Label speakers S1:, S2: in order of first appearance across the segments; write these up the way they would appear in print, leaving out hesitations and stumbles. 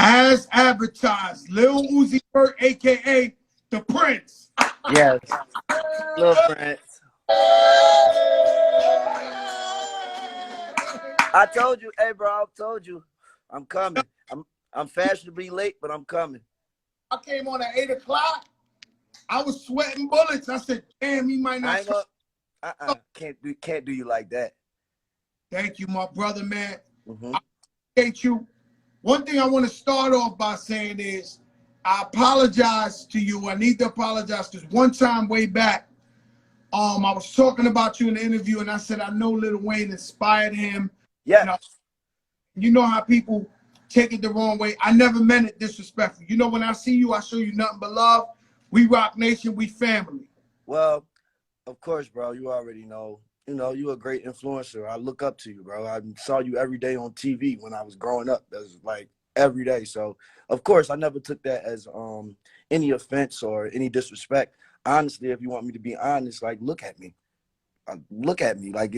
S1: As advertised, Lil Uzi Vert, a.k.a. The Prince.
S2: Yes. Lil Prince. I told you, hey bro, I told you, I'm coming. I'm fashionably late, but I'm coming.
S1: I came on at 8 o'clock. I was sweating bullets. I said, damn, he might not.
S2: Can't do you like that.
S1: Thank you, my brother, man.
S2: Mm-hmm.
S1: I appreciate you. One thing I want to start off by saying is I apologize to you. I need to apologize because one time way back, I was talking about you in the interview and I said I know Lil Wayne inspired him.
S2: Yeah.
S1: You know how people take it the wrong way. I never meant it disrespectful. You know, when I see you, I show you nothing but love. We Rock Nation, we family.
S2: Well, of course, bro. You already know. You know, you're a great influencer. I look up to you, bro. I saw you every day on TV when I was growing up. That was like every day. So, of course, I never took that as any offense or any disrespect. Honestly, if you want me to be honest, like, look at me. Look at me. Like,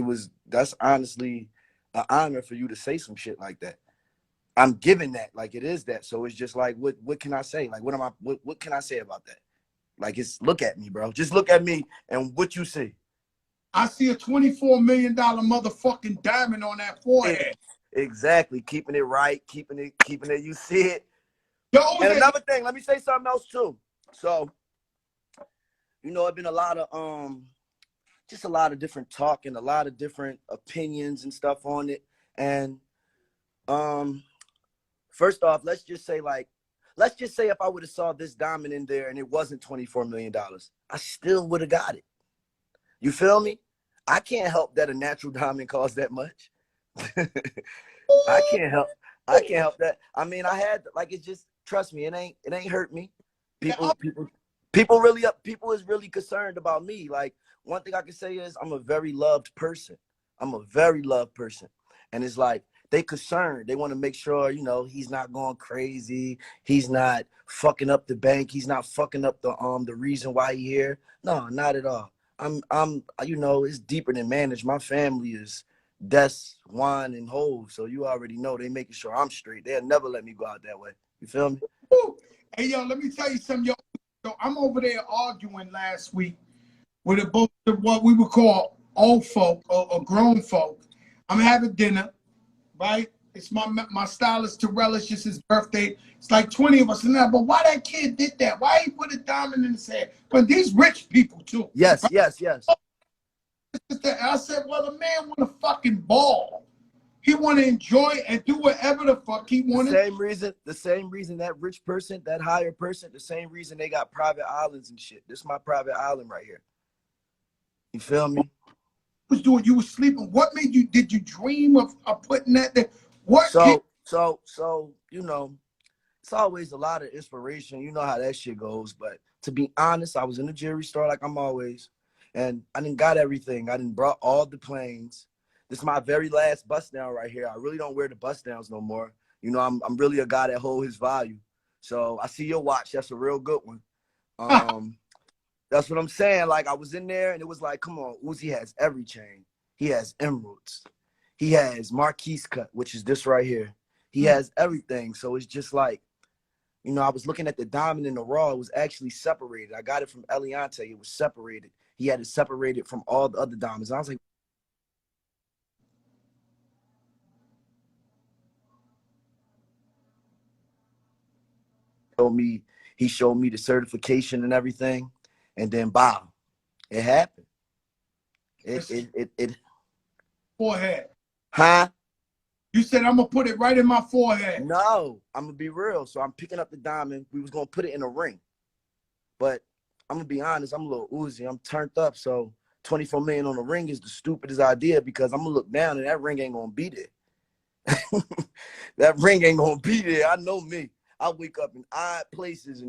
S2: that's honestly an honor for you to say some shit like that. I'm giving that. Like, it is that. So it's just like, what can I say? Like, what can I say about that? Like, look at me, bro. Just look at me and what you see.
S1: I see a $24 million motherfucking diamond on that forehead.
S2: Exactly. Keeping it right, keeping it, you see it.
S1: Yo,
S2: and another thing, let me say something else too. So, you know, it's been a lot of just a lot of different talk and a lot of different opinions and stuff on it. And first off, let's just say if I would have saw this diamond in there and it wasn't $24 million, I still would have got it. You feel me? I can't help that a natural diamond costs that much. I can't help that. I mean, I had, like, it's just, trust me, it ain't hurt me. People is really concerned about me. Like, one thing I can say is I'm a very loved person. I'm a very loved person. And it's like, they concerned. They want to make sure, you know, he's not going crazy. He's not fucking up the bank. He's not fucking up the reason why he here. No, not at all. I'm you know, it's deeper than managed. My family is Des, Juan, and Hove, so you already know they making sure I'm straight. They'll never let me go out that way. You feel me?
S1: Hey, yo, let me tell you something, yo. I'm over there arguing last week with a bunch of what we would call old folk or grown folk. I'm having dinner, right? It's my stylist Terrell. It's just his birthday. It's like 20 of us in there. But why that kid did that? Why he put a diamond in his head? But these rich people too.
S2: Yes,
S1: right?
S2: yes.
S1: I said, well, the man want to fucking ball. He want to enjoy and do whatever the fuck he wanted.
S2: The same reason that rich person, that higher person, the same reason they got private islands and shit. This is my private island right here. You feel me?
S1: Was doing? You were sleeping. What made you? Did you dream of putting that there? What?
S2: So you know, it's always a lot of inspiration. You know how that shit goes. But to be honest, I was in the jewelry store like I'm always, and I didn't got everything. I didn't brought all the planes. This is my very last bust down right here. I really don't wear the bust downs no more. You know, I'm really a guy that hold his value. So I see your watch. That's a real good one. That's what I'm saying. Like, I was in there and it was like, come on, Uzi has every chain. He has emeralds. He has Marquise cut, which is this right here. He has everything. So it's just like, you know, I was looking at the diamond in the raw. It was actually separated. I got it from Eliante. It was separated. He had it separated from all the other diamonds. I was like, he showed me the certification and everything. And then, wow, it happened. It
S1: forehead.
S2: Huh?
S1: You said I'm gonna put it right in my forehead.
S2: No, I'm gonna be real. So I'm picking up the diamond. We was gonna put it in a ring, but I'm gonna be honest. I'm a little Uzi. I'm turned up. So 24 million on the ring is the stupidest idea because I'm gonna look down and that ring ain't gonna be there. That ring ain't gonna be there. I know me. I wake up in odd places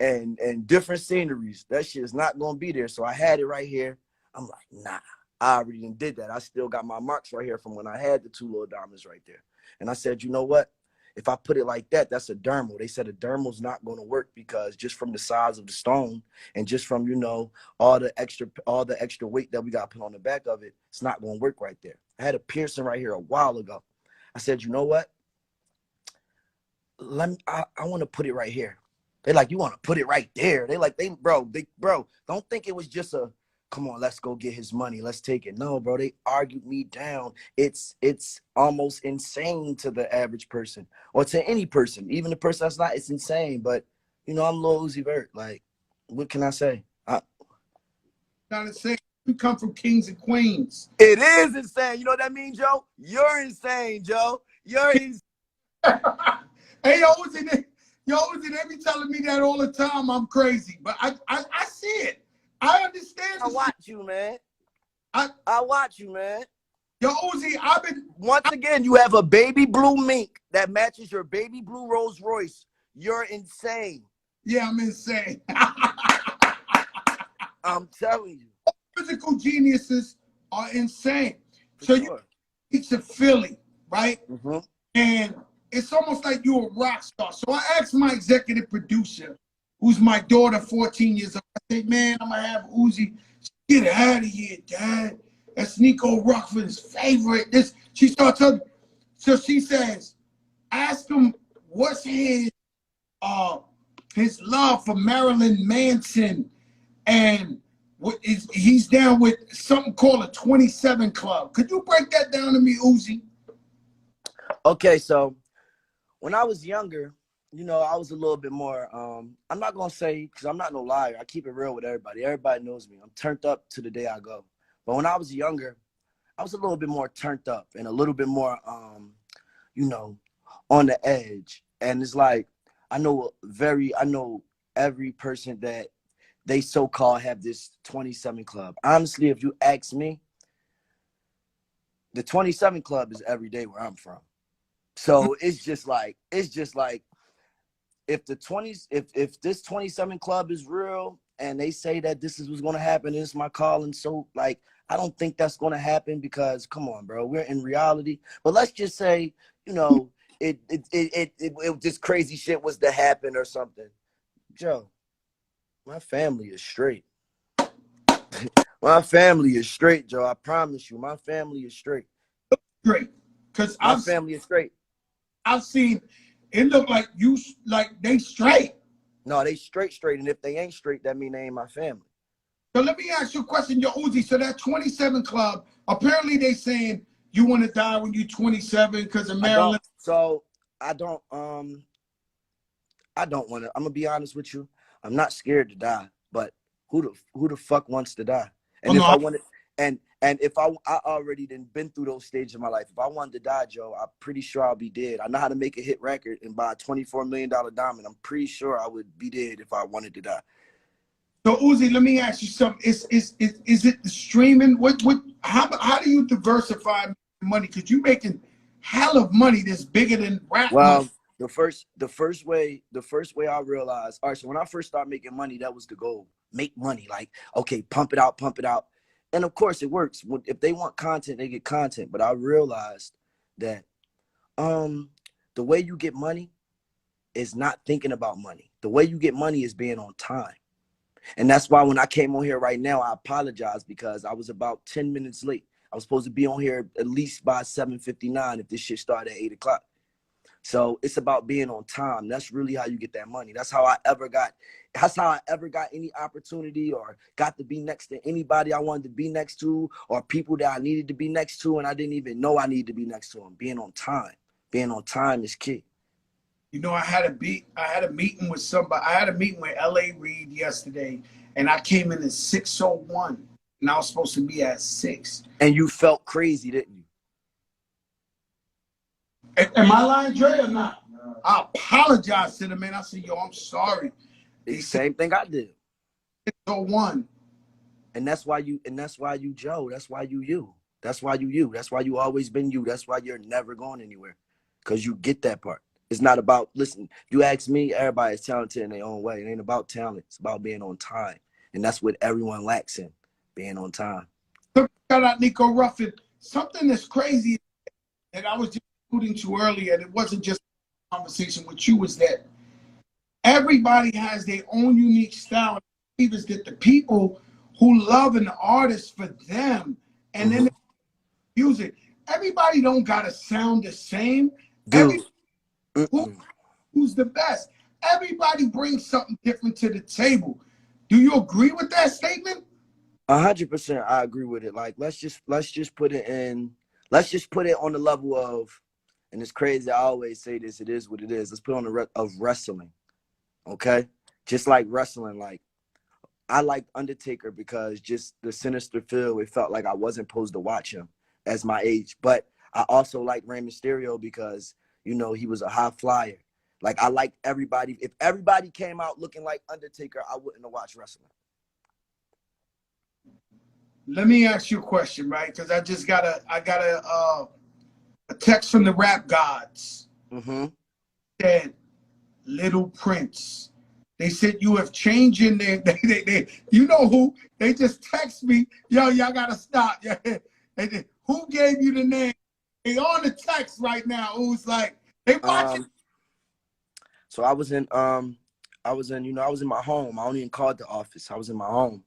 S2: and different sceneries. That shit is not gonna be there. So I had it right here. I'm like, nah, I already did that. I still got my marks right here from when I had the two little diamonds right there. And I said, you know what? If I put it like that, that's a dermal. They said a dermal's not going to work because just from the size of the stone and just from, you know, all the extra weight that we got put on the back of it, it's not going to work right there. I had a piercing right here a while ago. I said, you know what? I want to put it right here. They like, you want to put it right there. Bro, don't think it was just a, come on, let's go get his money. Let's take it. No, bro, they argued me down. It's almost insane to the average person or to any person, even the person that's not, it's insane. But, you know, I'm Lil Uzi Vert. Like, what can I say?
S1: Gotta say, we come from kings and queens.
S2: It is insane. You know what that means, Joe? You're insane, Joe. You're insane.
S1: Hey, Uzi, they be telling me that all the time. I'm crazy, but I see it. I understand.
S2: I watch you, man. I watch you, man.
S1: Yo, Uzi,
S2: Once again, you have a baby blue mink that matches your baby blue Rolls Royce. You're insane.
S1: Yeah, I'm insane.
S2: I'm telling you.
S1: Physical geniuses are insane.
S2: For
S1: so
S2: sure.
S1: You reach to Philly, right?
S2: Mm-hmm.
S1: And it's almost like you're a rock star. So I asked my executive producer, who's my daughter, 14 years old. I said, man, I'm going to have Uzi. Get out of here, Dad. That's Nico Rockford's favorite. She starts telling me. So she says, ask him what's his love for Marilyn Manson, and he's down with something called a 27 Club. Could you break that down to me, Uzi?
S2: Okay, so when I was younger, you know, I was a little bit more, I'm not going to say, because I'm not no liar. I keep it real with everybody. Everybody knows me. I'm turned up to the day I go. But when I was younger, I was a little bit more turned up and a little bit more, you know, on the edge. And it's like, I know every person that they so-called have this 27 Club. Honestly, if you ask me, the 27 Club is every day where I'm from. So it's just like if this 27 Club is real and they say that this is what's going to happen, it's my call, and so like I don't think that's going to happen because come on, bro, we're in reality. But let's just say, you know, it this crazy shit was to happen or something. Joe, my family is straight. My family is straight, Joe. I promise you, my family is straight.
S1: Straight, because
S2: my family is straight.
S1: I've seen it look like they straight.
S2: No, they straight. And if they ain't straight, that mean they ain't my family.
S1: So let me ask you a question, yo, Uzi. So that 27 Club, apparently they saying you want to die when you're 27 because of Maryland.
S2: I don't want to. I'm gonna be honest with you. I'm not scared to die, but who the fuck wants to die? And if I wanted, and if I already been through those stages of my life. If I wanted to die, Joe, I'm pretty sure I'll be dead. I know how to make a hit record and buy a $24 million diamond. I'm pretty sure I would be dead if I wanted to die.
S1: So Uzi, let me ask you something. Is it the streaming? How do you diversify money? Because you're making hell of money that's bigger than rap money.
S2: The first way I realized, all right, so when I first started making money, that was the goal. Make money. Like, okay, pump it out. And of course it works. If they want content, they get content. But I realized that the way you get money is not thinking about money. The way you get money is being on time. And that's why when I came on here right now, I apologize because I was about 10 minutes late. I was supposed to be on here at least by 7:59 if this shit started at 8 o'clock. So it's about being on time. That's really how you get that money. That's how I ever got any opportunity or got to be next to anybody I wanted to be next to or people that I needed to be next to and I didn't even know I needed to be next to them. Being on time. Being on time is key.
S1: You know, I had a meeting with somebody. I had a meeting with L.A. Reid yesterday, and I came in at 6:01, and I was supposed to be at 6.
S2: And you felt crazy, didn't you?
S1: Am I lying, Dre, or not? I apologize to the man. I said, yo, I'm sorry.
S2: The same thing I did.
S1: 6:01.
S2: And that's why you Joe. That's why you. That's why you. That's why you always been you. That's why you're never going anywhere. Because you get that part. It's not about, listen, you ask me, everybody is talented in their own way. It ain't about talent. It's about being on time. And that's what everyone lacks in, being on time.
S1: Shout out Nico Ruffin. Something that's crazy that I was just alluding to earlier, and it wasn't just a conversation with you, is that everybody has their own unique style. I believe is that the people who love an artist for them and then music, everybody don't gotta sound the same.
S2: Dude.
S1: who's the best. Everybody brings something different to the table. Do you agree with that statement?
S2: 100%, I agree with it. Like, let's just put it in. Let's just put it on the level of, and it's crazy. I always say this. It is what it is. Let's put it on the of wrestling. Okay, just like wrestling. Like, I liked Undertaker because just the sinister feel. It felt like I wasn't supposed to watch him as my age. But I also like Rey Mysterio because, you know, he was a high flyer. Like, I liked everybody. If everybody came out looking like Undertaker, I wouldn't have watched wrestling.
S1: Let me ask you a question, right? Because I just got a text from the rap gods.
S2: Mm-hmm.
S1: Said Little Prince. They said you have changed your name. You know who? They just text me, yo, y'all gotta stop. Who gave you the name? They on the text right now. Who's like, they watching?
S2: So I was in I was in my home. I only even called the office. I was in my home.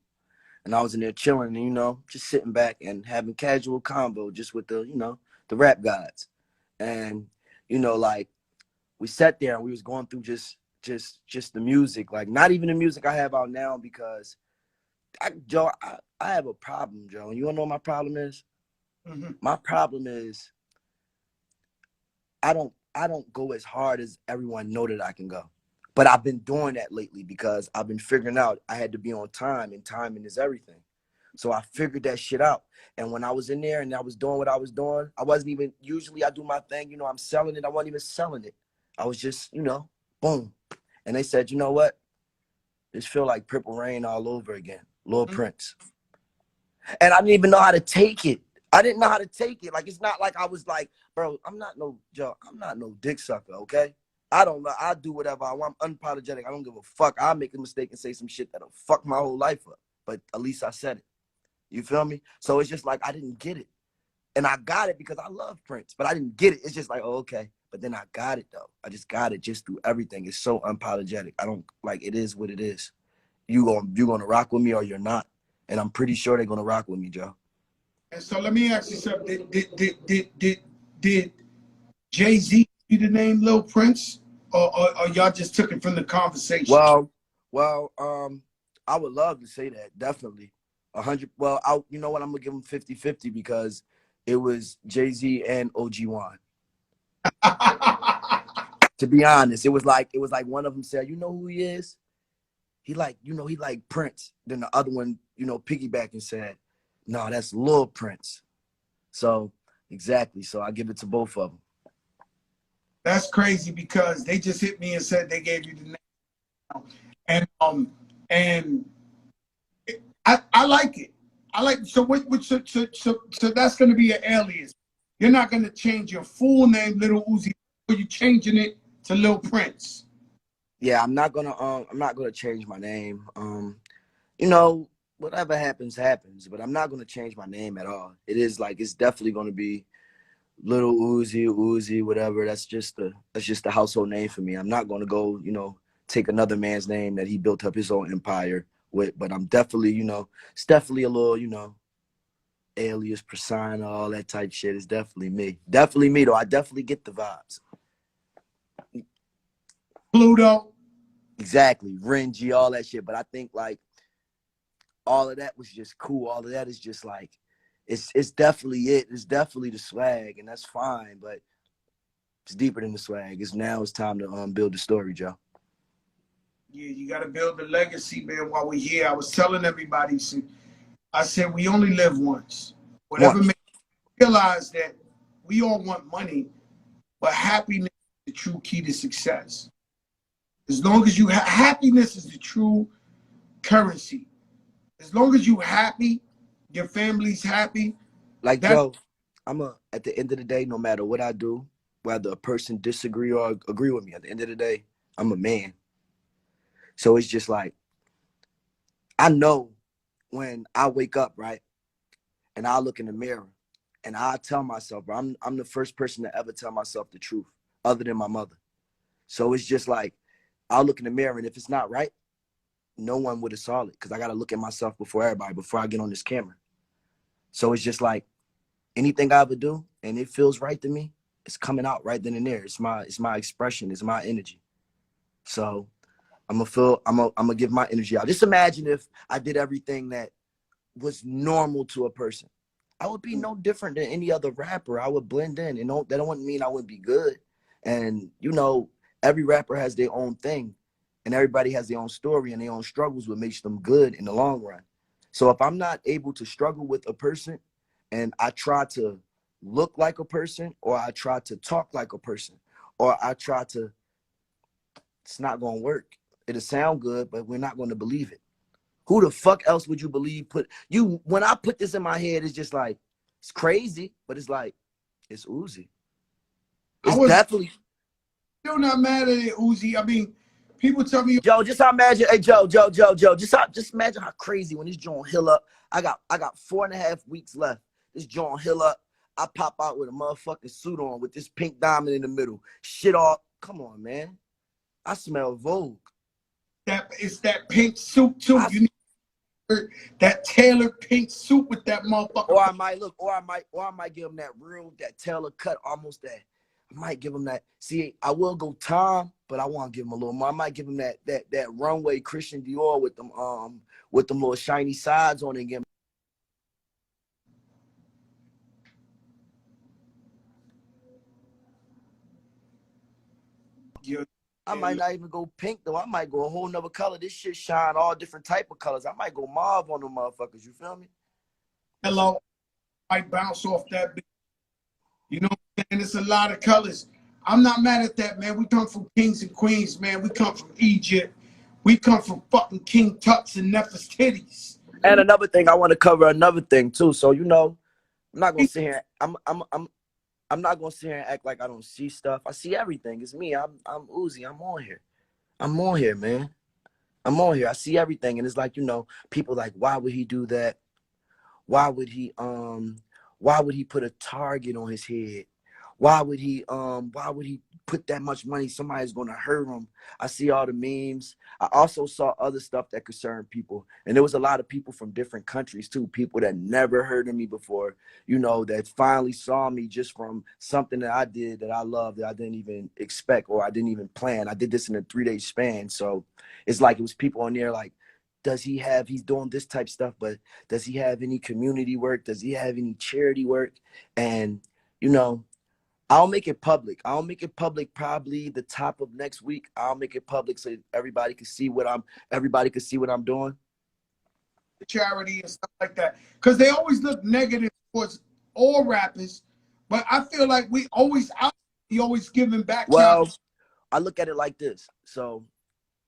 S2: And I was in there chilling and, you know, just sitting back and having casual convo just with the, you know, the rap gods. And, you know, like, we sat there and we was going through just the music, like not even the music I have out now, because Joe, I have a problem, Joe. And you wanna know what my problem is?
S1: Mm-hmm.
S2: My problem is I don't go as hard as everyone know that I can go. But I've been doing that lately because I've been figuring out I had to be on time, and timing is everything. So I figured that shit out. And when I was in there and I was doing what I was doing, I wasn't even, usually I do my thing, you know, I'm selling it. I wasn't even selling it. I was just, you know, boom. And they said, you know what? This feel like Purple Rain all over again. Lil Prince. And I didn't even know how to take it. I didn't know how to take it. Like, it's not like I was like, bro, I'm not no dick sucker, okay? I don't know. I do whatever I want. I'm unapologetic. I don't give a fuck. I'll make a mistake and say some shit that'll fuck my whole life up. But at least I said it. You feel me? So it's just like I didn't get it. And I got it because I love Prince. But I didn't get it. It's just like, oh, okay. But then I got it, though. I just got it just through everything. It's so unapologetic. I don't, like, it is what it is. You gonna rock with me or you're not. And I'm pretty sure they're gonna rock with me, Joe.
S1: And so let me ask you something. Did Jay-Z give you the name Lil Prince? Or y'all just took it from the conversation?
S2: Well, I would love to say that, definitely. 100. Well, you know what? I'm gonna give him 50-50 because it was Jay-Z and OG1. To be honest, it was like one of them said, "You know who he is? He like Prince." Then the other one, you know, piggyback and said, "No, that's Lil Prince." So exactly. So I give it to both of them.
S1: That's crazy because they just hit me and said they gave you the name. And I like it. I like it. So so that's gonna be an alias. You're not gonna change your full name, Lil Uzi, or you changing it to Lil Prince.
S2: Yeah, I'm not gonna change my name. You know, whatever happens, happens. But I'm not gonna change my name at all. It is like, it's definitely gonna be Little Uzi, whatever. That's just the household name for me. I'm not gonna go, you know, take another man's name that he built up his own empire with. But I'm definitely, you know, it's definitely a little, you know, alias, persona, all that type shit. Is definitely me. Definitely me, though. I definitely get the vibes.
S1: Pluto.
S2: Exactly. Renji, all that shit. But I think, like, all of that was just cool. All of that is just like, it's definitely it. It's definitely the swag, and that's fine. But it's deeper than the swag. It's time to build the story, Joe.
S1: Yeah, you got to build the legacy, man. While we're here, I was telling everybody, I said we only live once. Whatever makes you realize that we all want money, but happiness is the true key to success. As long as you happiness is the true currency. As long as you happy, your family's happy.
S2: Like, Joe, at the end of the day, no matter what I do, whether a person disagree or agree with me, at the end of the day, I'm a man. So it's just like, I know when I wake up, right, and I look in the mirror and I tell myself, bro, I'm the first person to ever tell myself the truth other than my mother. So it's just like, I'll look in the mirror, and if it's not right, no one would have saw it, because I got to look at myself before everybody, before I get on this camera. So it's just like, anything I ever do and it feels right to me, it's coming out right then and there. It's my expression. It's my energy. So I'm gonna give my energy out. Just imagine if I did everything that was normal to a person. I would be no different than any other rapper. I would blend in. You know, that don't mean I wouldn't be good. And you know, every rapper has their own thing, and everybody has their own story and their own struggles, what makes them good in the long run. So if I'm not able to struggle with a person, and I try to look like a person, or I try to talk like a person, or I try to, it's not gonna work. It'll sound good, but we're not gonna believe it. Who the fuck else would you believe put you? When I put this in my head, it's just like, it's crazy, but it's like, it's Uzi.
S1: I
S2: It's
S1: was
S2: definitely
S1: still not mad at it, Uzi. I mean, people tell me,
S2: Joe. Just imagine, hey Joe. Just imagine how crazy when this joint hill up. I got 4.5 weeks left. This joint hill up. I pop out with a motherfucking suit on with this pink diamond in the middle. Shit all. Come on, man. I smell Vogue.
S1: that it's that pink suit too. You need that tailored pink suit with that motherfucker.
S2: Or I might give him that real, that tailor cut, almost that. I might give him that. See, I will go Tom, but I want to give him a little more. I might give him that runway Christian Dior with them little shiny sides on it again. I might not even go pink though. I might go a whole nother color. This shit shine all different type of colors. I might go mauve on them motherfuckers. You feel me?
S1: Hello, I bounce off that. You know what I'm saying? It's a lot of colors. I'm not mad at that, man. We come from kings and queens, man. We come from Egypt. We come from fucking King Tut's and Nefertiti's.
S2: And another thing, I want to cover another thing too. So you know, I'm not gonna sit here. I'm not gonna sit here and act like I don't see stuff. I see everything. It's me. I'm Uzi. I'm on here. I'm on here, man. I'm on here. I see everything, and it's like, you know, people like, why would he do that? Why would he put a target on his head? Why would he put that much money? Somebody's gonna hurt him. I see all the memes. I also saw other stuff that concerned people. And there was a lot of people from different countries too, people that never heard of me before, you know, that finally saw me just from something that I did that I loved, that I didn't even expect or I didn't even plan. I did this in a 3-day span. So it's like it was people on there like, he's doing this type of stuff, but does he have any community work? Does he have any charity work? And, you know, I'll make it public. I'll make it public probably the top of next week. I'll make it public so everybody can see what I'm doing.
S1: Charity and stuff like that. Because they always look negative towards all rappers. But I feel like we always giving back.
S2: Well, I look at it like this. So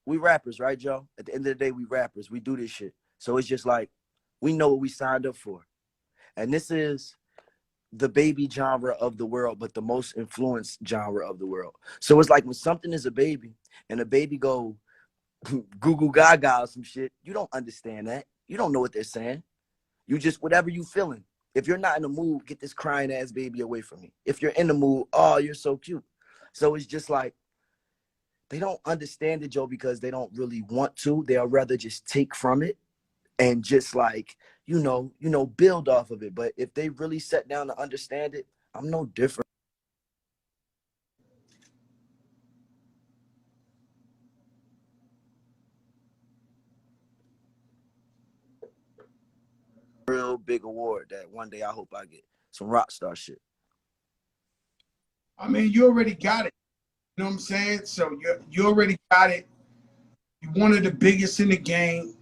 S2: we rappers, right, Joe? At the end of the day, we rappers. We do this shit. So it's just like, we know what we signed up for. And this is the baby genre of the world, but the most influenced genre of the world. So it's like when something is a baby and a baby go goo goo gaga or some shit, you don't understand that. You don't know what they're saying. You just, whatever you feeling. If you're not in the mood, get this crying ass baby away from me. If you're in the mood, oh, you're so cute. So it's just like, they don't understand it, Joe, because they don't really want to. They'll rather just take from it and just like, you know, build off of it. But if they really sat down to understand it, I'm no different. Real big award that one day I hope I get. Some rock star shit.
S1: I mean, you already got it. You know what I'm saying? So you already got it. You're one of the biggest in the game.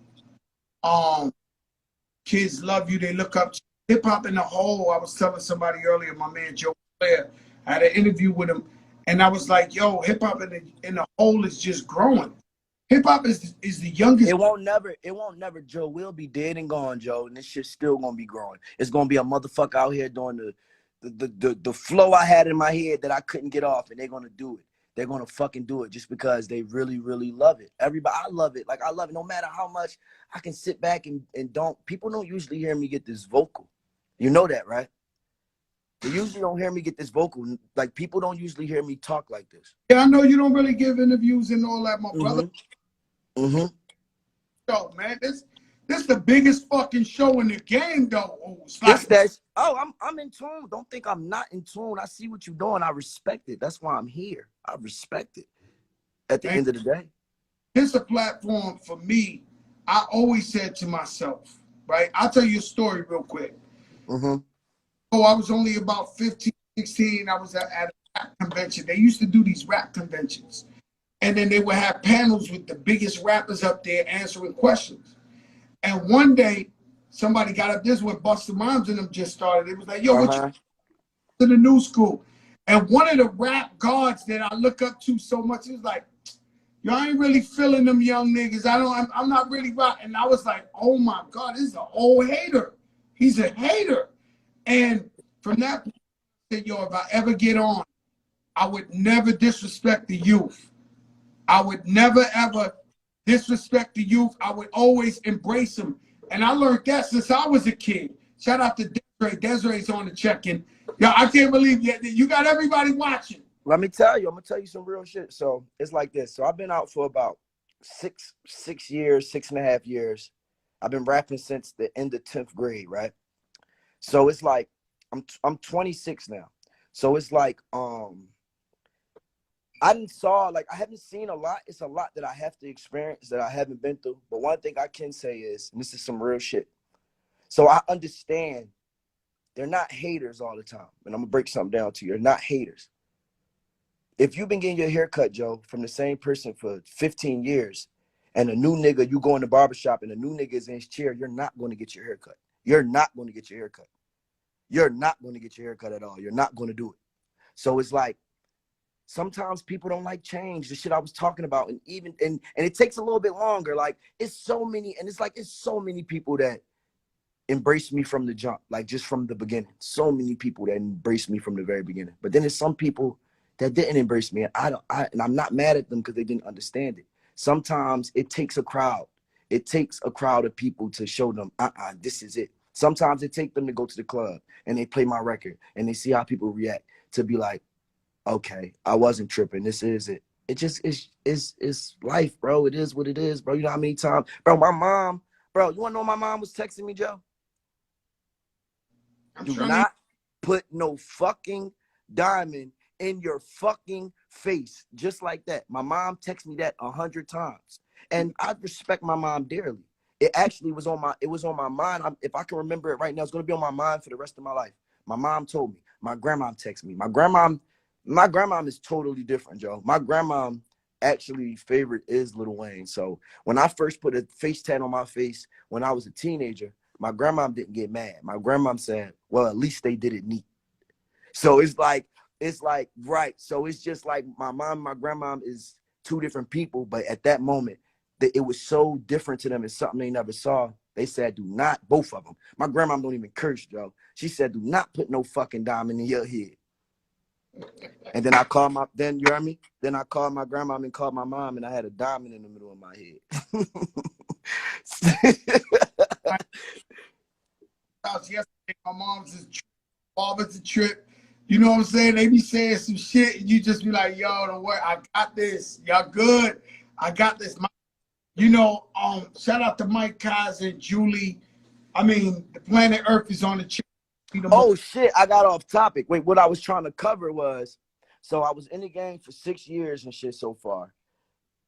S1: Kids love you. They look up to you. Hip hop in the whole. I was telling somebody earlier, my man Joe Blair, I had an interview with him, and I was like, yo, hip hop in the whole is just growing. Hip hop is the youngest.
S2: It won't never, Joe. We'll be dead and gone, Joe, and this shit's still gonna be growing. It's gonna be a motherfucker out here doing the flow I had in my head that I couldn't get off, and they're gonna do it. They're gonna fucking do it just because they really, really love it. Everybody, I love it. Like, I love it no matter how much I can sit back and people don't usually hear me get this vocal. You know that, right? They usually don't hear me get this vocal. Like, people don't usually hear me talk like this.
S1: Yeah, I know you don't really give interviews and all that, my brother.
S2: Mm-hmm.
S1: Yo, man, this the biggest fucking show in the game, though.
S2: I'm in tune. Don't think I'm not in tune. I see what you're doing. I respect it. That's why I'm here. I respect it. At the end of the day.
S1: Here's a platform for me. I always said to myself, right? I'll tell you a story real quick.
S2: Mm-hmm.
S1: Oh, I was only about 15, 16. I was at a rap convention. They used to do these rap conventions. And then they would have panels with the biggest rappers up there answering questions. And one day, somebody got up. This is when Busta Rhymes and them just started. It was like, yo, what you to the new school? And one of the rap guards that I look up to so much, he was like, yo, I ain't really feeling them young niggas. I'm not really rock. And I was like, oh my God, this is an old hater. He's a hater. And from that point, I said, yo, if I ever get on, I would never disrespect the youth. I would never ever disrespect the youth. I would always embrace them. And I learned that since I was a kid. Shout out to Desiree. Desiree's on the check-in. Yo, I can't believe you got everybody watching.
S2: Let me tell you, I'm gonna tell you some real shit. So it's like this. So I've been out for about six years, 6.5 years. I've been rapping since the end of 10th grade, right? So it's like I'm 26 now. So it's like I haven't seen a lot. It's a lot that I have to experience that I haven't been through. But one thing I can say is, and this is some real shit. So I understand they're not haters all the time. And I'm gonna break something down to you. They're not haters. If you've been getting your hair cut, Joe, from the same person for 15 years, and a new nigga, you go in the barbershop and a new nigga is in his chair, you're not going to get your hair cut. You're not going to get your hair cut. You're not going to get your hair cut at all. You're not going to do it. So it's like, sometimes people don't like change, the shit I was talking about. And even, and it takes a little bit longer. Like, it's so many, and it's so many people that embrace me from the jump, like just from the beginning. So many people that embraced me from the very beginning. But then there's some people that didn't embrace me, and I'm not mad at them because they didn't understand it. Sometimes it takes a crowd. It takes a crowd of people to show them, this is it. Sometimes it takes them to go to the club and they play my record and they see how people react to be like, okay, I wasn't tripping. This is it. It just is life, bro. It is what it is, bro. You know how many times, bro, my mom, bro, you wanna know my mom was texting me, Joe? Do not put no fucking diamond in your fucking face, just like that. My mom texted me that 100 times, and I respect my mom dearly. It actually was on my mind. If I can remember it right now, it's gonna be on my mind for the rest of my life. My mom told me. My grandma texted me. My grandma is totally different, Joe. My grandma actually favorite is Lil Wayne. So when I first put a face tat on my face when I was a teenager, my grandma didn't get mad. My grandma said, well, at least they did it neat. So it's like, right. So it's just like my mom, my grandma is two different people. But at that moment, it was so different to them. It's something they never saw. They said, do not, both of them. My grandma don't even curse, Joe. She said, do not put no fucking diamond in your head. And then I called then you heard me? Then I called my grandma and called my mom, and I had a diamond in the middle of my head.
S1: Yesterday, my mom's a trip, father's a trip. You know what I'm saying? They be saying some shit, and you just be like, yo, don't worry, I got this. Y'all good. I got this. You know, shout out to Mike Kaiser, Julie. I mean, the planet Earth is on the chip.
S2: Oh shit, I got off topic. Wait, what I was trying to cover was, so I was in the game for 6 years and shit so far.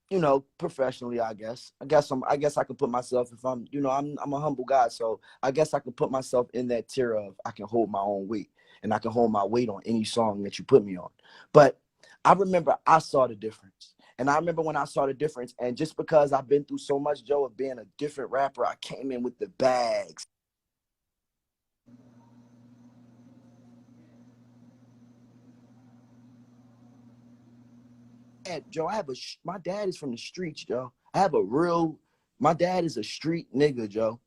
S2: You know, professionally, I guess I can put myself, if I'm, you know, I'm a humble guy, so I guess I can put myself in that tier of I can hold my own weight and I can hold my weight on any song that you put me on. But I remember I saw the difference. And I remember when I saw the difference, and just because I've been through so much, Joe, of being a different rapper, I came in with the bags. Joe, my dad is from the streets, Joe. My dad is a street nigga, Joe.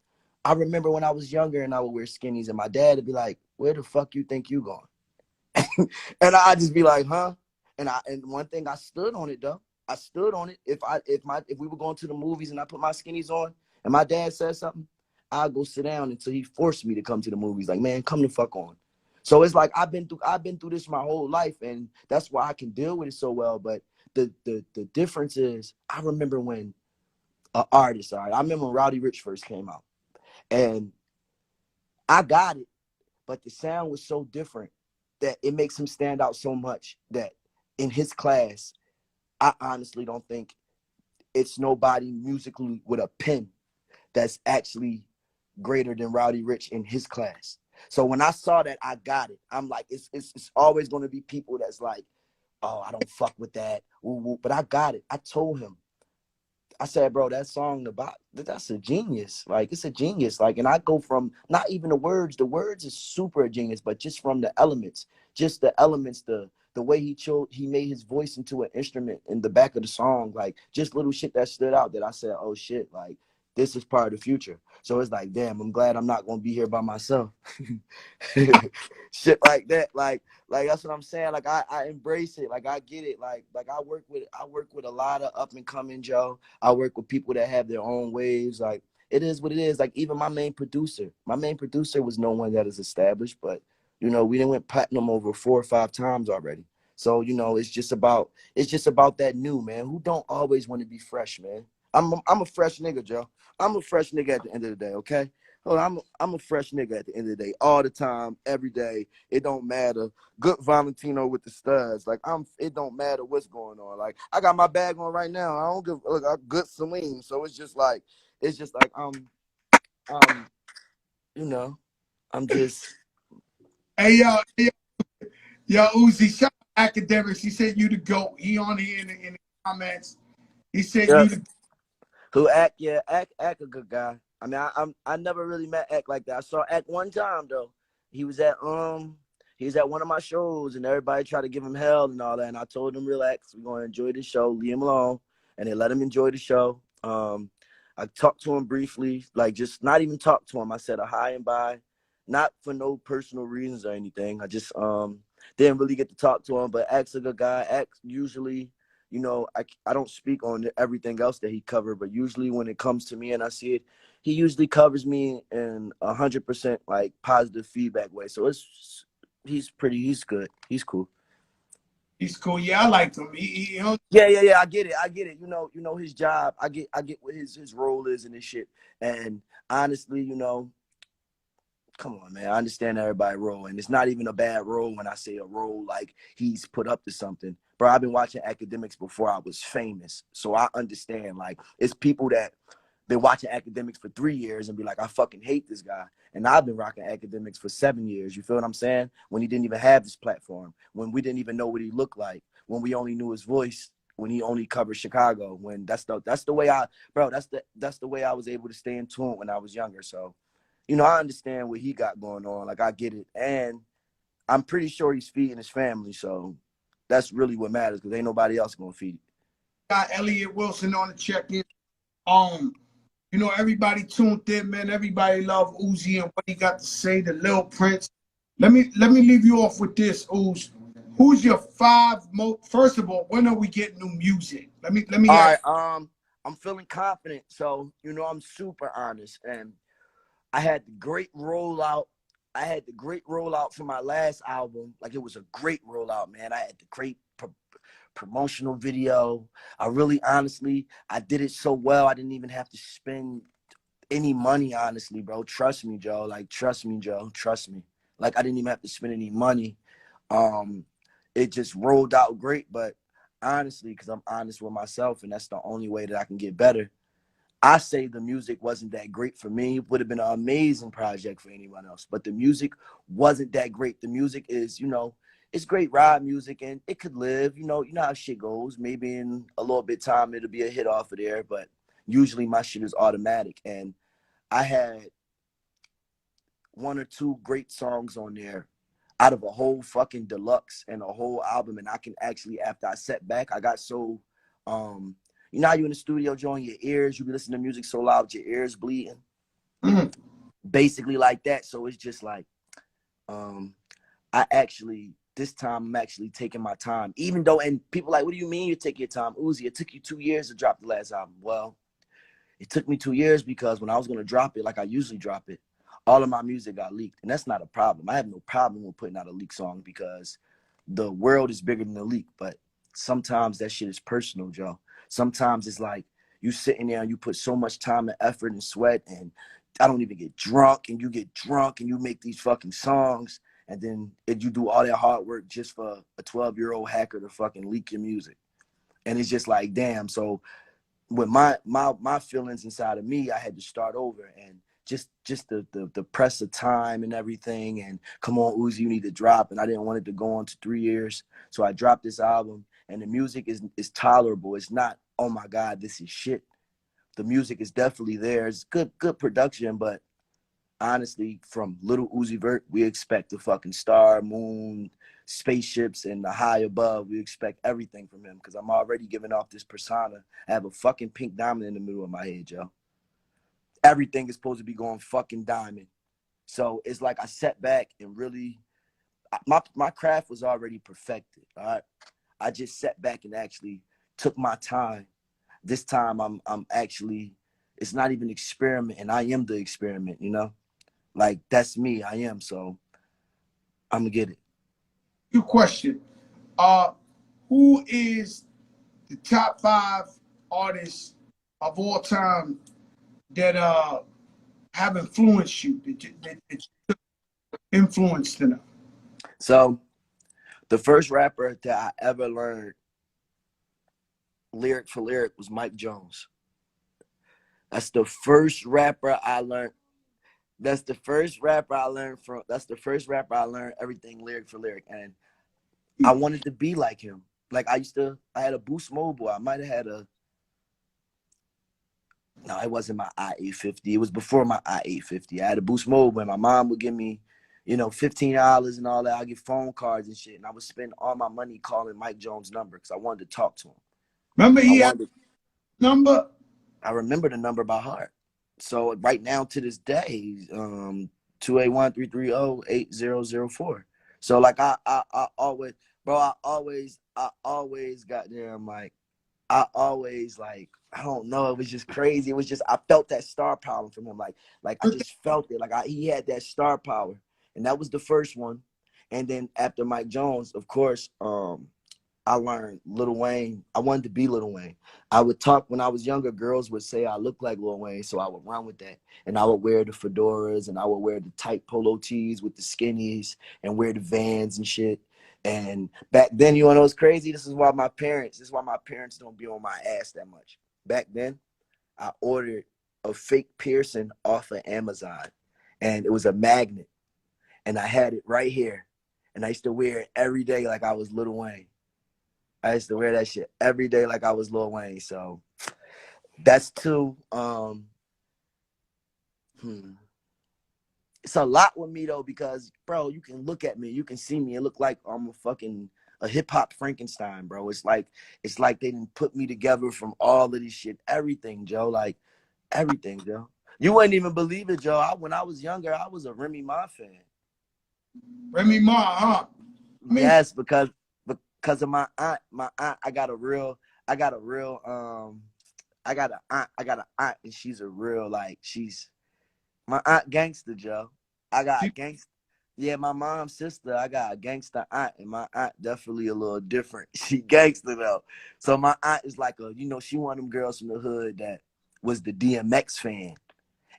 S2: I remember when I was younger and I would wear skinnies and my dad would be like, where the fuck you think you going? And I'd just be like, huh? And one thing, I stood on it, though. I stood on it. If we were going to the movies and I put my skinnies on and my dad said something, I'd go sit down until he forced me to come to the movies. Like, man, come the fuck on. So it's like I've been through this my whole life, and that's why I can deal with it so well. But the difference is, I remember when I remember when Rowdy Rich first came out, and I got it, but the sound was so different that it makes him stand out so much that in his class, I honestly don't think it's nobody musically with a pen that's actually greater than Rowdy Rich in his class. So when I saw that, I got it. I'm like, it's always going to be people that's like, oh, I don't fuck with that. Woo, woo. But I got it. I told him, I said, bro, that song about that's a genius. Like, it's a genius. Like, and I go from not even the words. The words is super a genius, but just from the elements, just the elements, the way he made his voice into an instrument in the back of the song, like just little shit that stood out that I said, oh shit, like this is part of the future. So it's like, damn, I'm glad I'm not gonna be here by myself. Shit like that, like that's what I'm saying. Like I embrace it. Like I get it. Like I work with a lot of up and coming Joe. I work with people that have their own waves. Like it is what it is. Like even my main producer was no one that is established, but you know, we done went platinum over 4 or 5 times already. So, you know, it's just about that new, man. Who don't always want to be fresh, man? I'm a fresh nigga, Joe. I'm a fresh nigga at the end of the day, okay? I'm a fresh nigga at the end of the day, all the time, every day. It don't matter. Good Valentino with the studs. Like it don't matter what's going on. Like I got my bag on right now. I don't give look, I good Celine. So it's just like you know, I'm just
S1: Hey, yo, Uzi, shout out Academics. He said you the GOAT. He on here in the comments. He said
S2: yeah.
S1: you the
S2: Who Act a good guy. I mean, I never really met Act like that. I saw Act one time though. He was at one of my shows and everybody tried to give him hell and all that. And I told him, relax, we're gonna enjoy the show, leave him alone. And they let him enjoy the show. I talked to him briefly, like just not even talk to him. I said a hi and bye, not for no personal reasons or anything. I just didn't really get to talk to him, but Act's a good guy. Act usually, you know, I don't speak on everything else that he covered, but usually when it comes to me and I see it, he usually covers me in 100% like positive feedback way. So he's good. He's cool.
S1: he's cool. Yeah, I like him.
S2: Yeah. I get it. You know his job. I get what his role is and his shit. And honestly, you know, come on, man. I understand everybody role, and it's not even a bad role when I say a role like he's put up to something. Bro, I've been watching Academics before I was famous, so I understand. Like, it's people that been watching Academics for 3 years and be like, I fucking hate this guy. And I've been rocking Academics for 7 years. You feel what I'm saying? When he didn't even have this platform, when we didn't even know what he looked like, when we only knew his voice, when he only covered Chicago, when that's the way that's the way I was able to stay in tune when I was younger. So, you know, I understand what he got going on. Like, I get it. And I'm pretty sure he's feeding his family. So that's really what matters, because ain't nobody else going to feed it.
S1: Got Elliot Wilson on the check-in. You know, everybody tuned in, man. Everybody love Uzi and what he got to say, the Lil Prince. Let me leave you off with this, Uz. Who's your 5 most? First of all, when are we getting new music? Let me
S2: All
S1: ask.
S2: right, I'm feeling confident. So, you know, I'm super honest. And I had the great rollout. I had the great rollout for my last album. Like, it was a great rollout, man. I had the great promotional video. I really, honestly, I did it so well. I didn't even have to spend any money, honestly, bro. Trust me, Joe. Like, trust me, Joe. Trust me. Like, I didn't even have to spend any money. It just rolled out great. But honestly, because I'm honest with myself, and that's the only way that I can get better, I say the music wasn't that great for me. It would have been an amazing project for anyone else, but the music wasn't that great. The music is, you know, it's great ride music and it could live. You know how shit goes. Maybe in a little bit time it'll be a hit off of there, but usually my shit is automatic. And I had 1 or 2 great songs on there out of a whole fucking deluxe and a whole album. And I can actually, after I sat back, I got so you know how you in the studio, join your ears, you be listening to music so loud, your ears bleeding. Basically like that. So it's just like, this time I'm actually taking my time. Even though, and people like, what do you mean you take your time? Uzi, it took you 2 years to drop the last album. Well, it took me 2 years because when I was going to drop it, like I usually drop it, all of my music got leaked. And that's not a problem. I have no problem with putting out a leak song because the world is bigger than the leak. But sometimes that shit is personal, Joe. Sometimes it's like you sitting there and you put so much time and effort and sweat, and I don't even get drunk, and you get drunk and you make these fucking songs, and then you do all that hard work just for a 12-year-old hacker to fucking leak your music. And it's just like, damn. So with my feelings inside of me, I had to start over, and just the press of time and everything, and come on Uzi, you need to drop, and I didn't want it to go on to 3 years, so I dropped this album, and the music is tolerable. It's not, oh my God, this is shit. The music is definitely there. It's good production, but honestly, from Lil Uzi Vert, we expect the fucking star, moon, spaceships, and the high above. We expect everything from him, because I'm already giving off this persona. I have a fucking pink diamond in the middle of my head, yo. Everything is supposed to be going fucking diamond. So it's like I sat back and really, my craft was already perfected, all right? I just sat back and actually took my time. This time I'm actually, it's not even experiment, and I am the experiment, you know? Like, that's me. I am. So I'm gonna get it.
S1: Good question. Who is the top 5 artists of all time that have influenced you, that influenced them?
S2: So the first rapper that I ever learned lyric for lyric was Mike Jones. That's the first rapper I learned. That's the first rapper I learned from. That's the first rapper I learned everything lyric for lyric, and I wanted to be like him. Like, I had a Boost Mobile. I might have had a. No, it wasn't my i850. It was before my i850. I had a Boost Mobile, and my mom would give me, $15 and all that. I'd get phone cards and shit, and I would spend all my money calling Mike Jones' number because I wanted to talk to him.
S1: Remember he had a number?
S2: I remember the number by heart. So right now, to this day, 281-330-8004. So like I always, bro, I always got there. I'm like, I always, like, I don't know. It was just crazy. It was just, I felt that star power from him. Like I just felt it. Like he had that star power, and that was the first one. And then after Mike Jones, of course, I learned Lil Wayne. I wanted to be Lil Wayne. I would talk when I was younger. Girls would say I look like Lil Wayne, so I would run with that. And I would wear the fedoras, and I would wear the tight polo tees with the skinnies, and wear the Vans and shit. And back then, you know what's crazy? This is why my parents don't be on my ass that much. Back then, I ordered a fake piercing off of Amazon, and it was a magnet, and I had it right here, and I used to wear it every day like I was Lil Wayne. I used to wear that shit every day like I was Lil Wayne. So that's two. It's a lot with me though, because bro, you can look at me, you can see me. It look like I'm a hip hop Frankenstein, bro. It's like they didn't put me together from all of this shit. Everything, Joe. Like everything, Joe. You wouldn't even believe it, Joe. When I was younger, I was a Remy Ma fan.
S1: Remy Ma, huh?
S2: Yes, because of my aunt. My aunt, I got an aunt, and she's a real, like, she's my aunt gangster, Joe. I got a gangster. Yeah, my mom's sister, I got a gangster aunt, and my aunt definitely a little different. She gangster though. So my aunt is like she one of them girls from the hood that was the DMX fan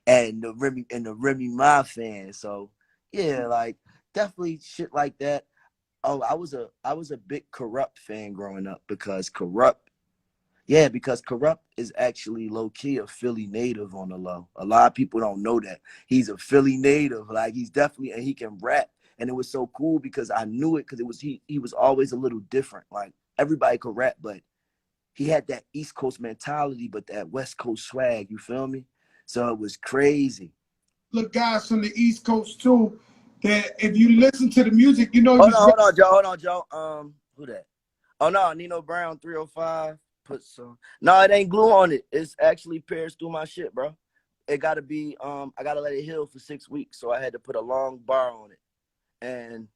S2: and the Remy Ma fan. So yeah, like definitely shit like that. Oh, I was a big Corrupt fan growing up, because Corrupt is actually low-key a Philly native on the low. A lot of people don't know that. He's a Philly native. Like, he's definitely, and he can rap. And it was so cool because I knew it, because he was always a little different. Like, everybody could rap, but he had that East Coast mentality, but that West Coast swag, you feel me? So it was crazy.
S1: Look, guys from the East Coast too, that if you listen to the music,
S2: Hold on, Joe. Who that? Oh no, Nino Brown 305. Put some. No, it ain't glue on it. It's actually pierced through my shit, bro. It gotta be. I gotta let it heal for 6 weeks, so I had to put a long bar on it, and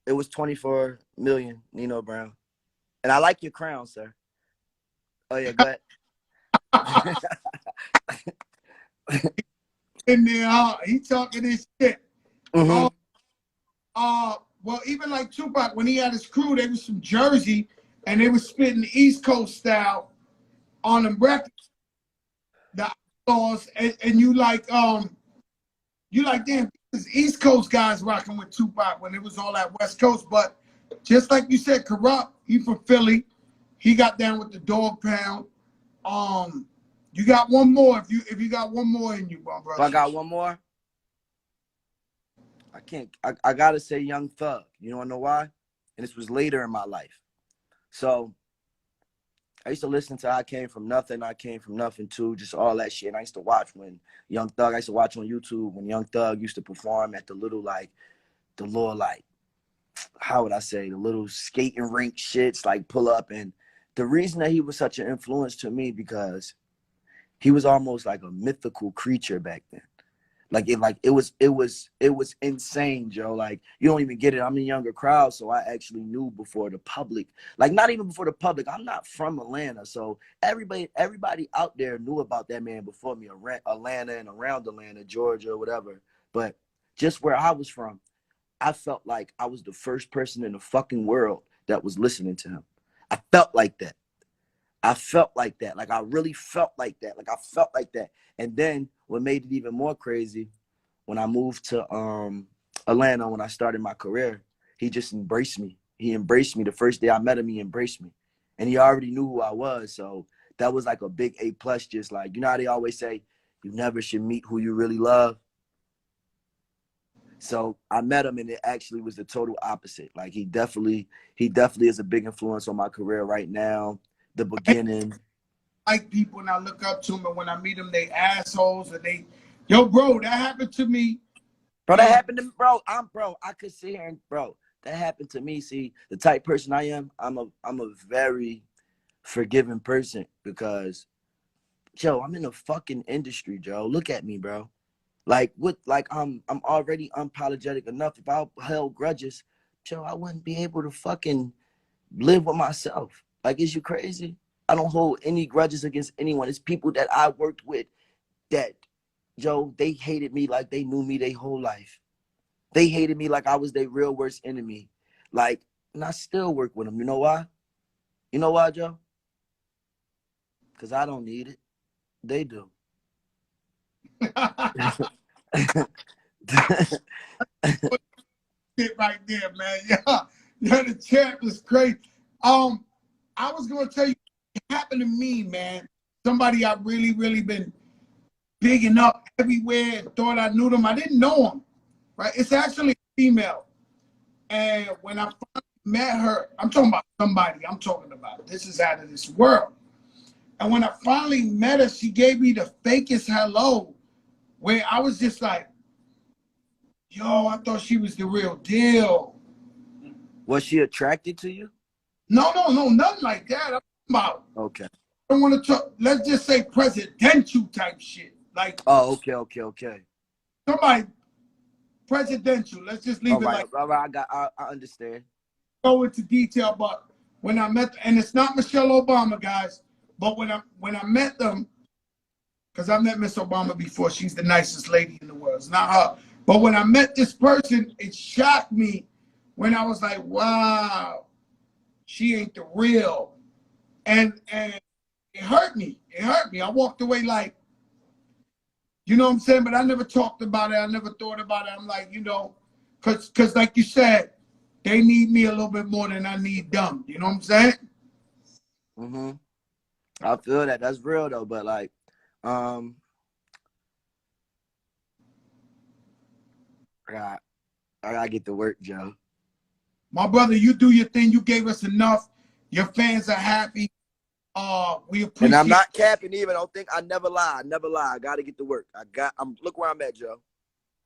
S2: it was 24 million, Nino Brown. And I like your crown, sir. Oh yeah, go ahead.
S1: In there, he talking this shit.
S2: Mm-hmm.
S1: Well, even like Tupac, when he had his crew, they was from Jersey, and they was spitting the East Coast style on them records, the Outlaws, and you like, damn, this East Coast guys rocking with Tupac when it was all that West Coast. But just like you said, Corrupt, he from Philly, he got down with the Dog Pound. You got one more. If you got one more in you, bro.
S2: If I got one more, I can't. I gotta say Young Thug. You wanna know why? And this was later in my life. So I used to listen to I Came From Nothing too, just all that shit. And I used to watch when Young Thug, I used to watch on YouTube when Young Thug used to perform at the little how would I say, the little skating rink shits, like pull up. And the reason that he was such an influence to me, because he was almost like a mythical creature back then. It was insane, Joe. Like, you don't even get it. I'm in a younger crowd, so I actually knew before the public. Like, not even before the public. I'm not from Atlanta, so everybody out there knew about that man before me. Atlanta and around Atlanta, Georgia, whatever. But just where I was from, I felt like I was the first person in the fucking world that was listening to him. I felt like that. Like, I really felt like that. Like, I felt like that. And then what made it even more crazy, when I moved to Atlanta, when I started my career, he just embraced me. He embraced me. The first day I met him, he embraced me. And he already knew who I was. So that was like a big A+, just like, you know how they always say, you never should meet who you really love? So I met him, and it actually was the total opposite. Like, he definitely is a big influence on my career right now. The beginning.
S1: Like people, and I look up to them, and when I meet them, they assholes, and they, yo, bro, that happened to me.
S2: Bro, that happened to me, bro. I could sit here and, bro, that happened to me. See, the type person I am, I'm a very forgiving person, because, Joe, I'm in the fucking industry, Joe. Look at me, bro. Like, I'm already unapologetic enough. If I held grudges, Joe, I wouldn't be able to fucking live with myself. Like, is you crazy? I don't hold any grudges against anyone. It's people that I worked with that, Joe, they hated me like they knew me their whole life. They hated me like I was their real worst enemy. Like, and I still work with them. You know why? You know why, Joe? Because I don't need it. They do.
S1: Right there, man. Yeah, the chat was crazy. I was gonna tell you, it happened to me, man. Somebody I really been bigging up everywhere and thought I knew them. I didn't know them, right? It's actually a female. And when I finally met her, I'm talking about somebody I'm talking about. This is out of this world. And when I finally met her, she gave me the fakest hello, where I was just like, yo, I thought she was the real deal.
S2: Was she attracted to you?
S1: No, nothing like that. I'm about,
S2: okay.
S1: I don't want to talk, let's just say presidential type shit. Like,
S2: oh, okay.
S1: Somebody presidential. Let's just leave
S2: all right,
S1: it like.
S2: all right. I understand.
S1: Go into detail, but when I met, and it's not Michelle Obama, guys, but when I met them, because I met Miss Obama before, she's the nicest lady in the world. It's not her. But when I met this person, it shocked me when I was like, wow, she ain't the real. And it hurt me. It hurt me. I walked away like, you know what I'm saying? But I never talked about it. I never thought about it. I'm like, because like you said, they need me a little bit more than I need them. You know what I'm saying?
S2: Mm-hmm. I feel that. That's real though. But like, I gotta get to work, Joe.
S1: My brother, you do your thing. You gave us enough. Your fans are happy. We appreciate.
S2: And I'm not capping either. Don't think I never lie. I gotta get to work. Look where I'm at, Joe.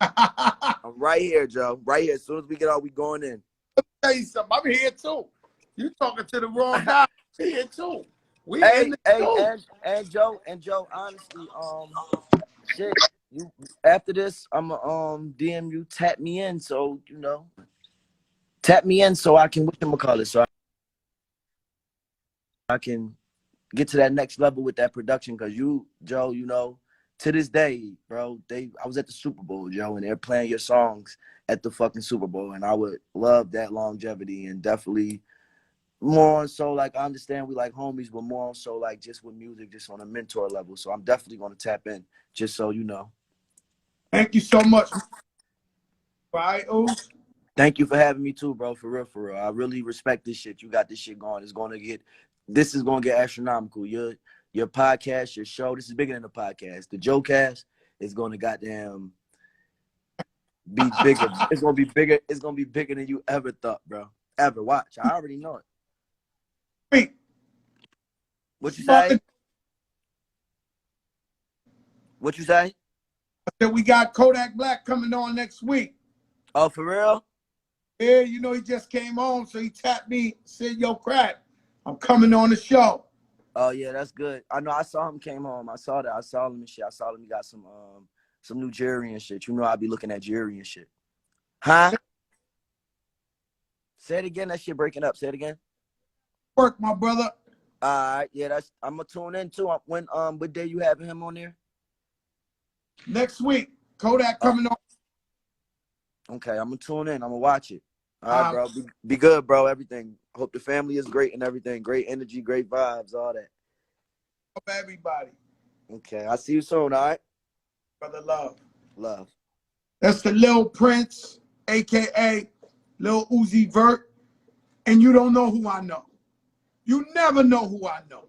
S2: I'm right here, Joe. Right here. As soon as we get out, we going in.
S1: Let me tell you something. I'm here too. You talking to the wrong guy. I'm here too.
S2: And Joe, honestly, shit. You after this, I'ma DM you, tap me in, so tap me in so I can whatchamacallit, so I can get to that next level with that production. Cause you, Joe, to this day, bro, I was at the Super Bowl, Joe, and they're playing your songs at the fucking Super Bowl, and I would love that longevity, and definitely more so like, I understand we like homies, but more so like just with music, just on a mentor level. So I'm definitely gonna tap in, just so you know.
S1: Thank you so much. Right, Oos?
S2: Thank you for having me too, bro. For real. I really respect this shit. You got this shit going. This is gonna get astronomical. your podcast, your show. This is bigger than the podcast. The Joe Cast is going to goddamn be bigger. It's going to be bigger. It's going to be bigger than you ever thought, bro. Ever. Watch. I already know it.
S1: Wait.
S2: What you say? What you say?
S1: I said we got Kodak Black coming on next week.
S2: Oh, for real?
S1: Yeah, you know, he just came on, so he tapped me, said, yo, Crack, I'm coming on the show.
S2: Oh, yeah, that's good. I know I saw him came home. I saw that. I saw him and shit. I saw him. He got some new jewelry and shit. You know I be looking at jewelry and shit. Huh? Say it again. That shit breaking up. Say it again.
S1: Work, my brother.
S2: All right. Yeah, I'm going to tune in, too. When what day you having him on there?
S1: Next week, Kodak coming on.
S2: Okay, I'm going to tune in. I'm going to watch it. All right, bro. Be good, bro. Everything. Hope the family is great and everything. Great energy, great vibes, all that.
S1: Of everybody.
S2: Okay, I'll see you soon, all right?
S1: Brother Love.
S2: Love.
S1: That's the Lil Prince, a.k.a. Lil Uzi Vert. And you don't know who I know. You never know who I know.